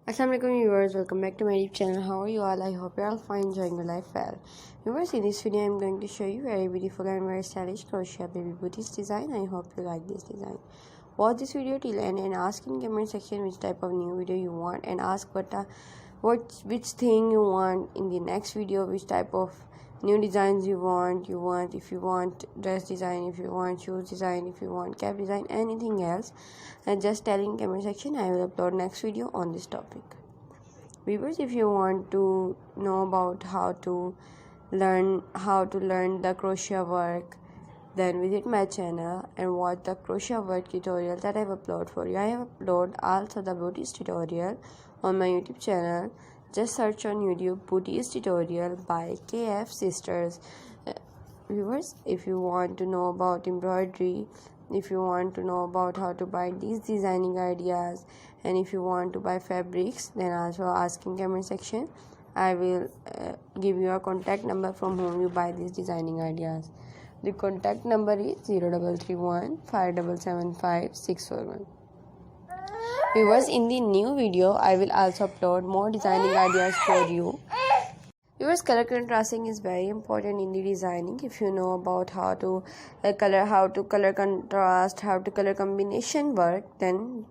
Assalamualaikum viewers, welcome back to my YouTube channel. How are you all? I hope you're all fine, enjoying your life well. Viewers, in this video I'm going to show you very beautiful and very stylish crochet baby booties design. I hope you like this design. Watch this video till end and ask in comment section which type of new video you want, and ask which thing you want in the next video, which type of new designs you want. If you want dress design, if you want shoes design, if you want cap design, anything else, and just tell in comment section. I will upload next video on this topic. Viewers, if you want to know about how to learn the crochet work, then visit my channel and watch the crochet work tutorial that I have uploaded for you. I have uploaded also the booties tutorial on my YouTube channel. Just search on YouTube booties tutorial by KF Sisters. Viewers, if you want to know about embroidery, if you want to know about how to buy these designing ideas, and if you want to buy fabrics, then also ask in comment section. I will give you a contact number from whom you buy these designing ideas. The contact number is 0331 5775 641. Viewers, in the new video I will also upload more designing ideas for you. Viewers, color contrasting is very important in the designing. If you know about how to color contrast, how to color combination work, then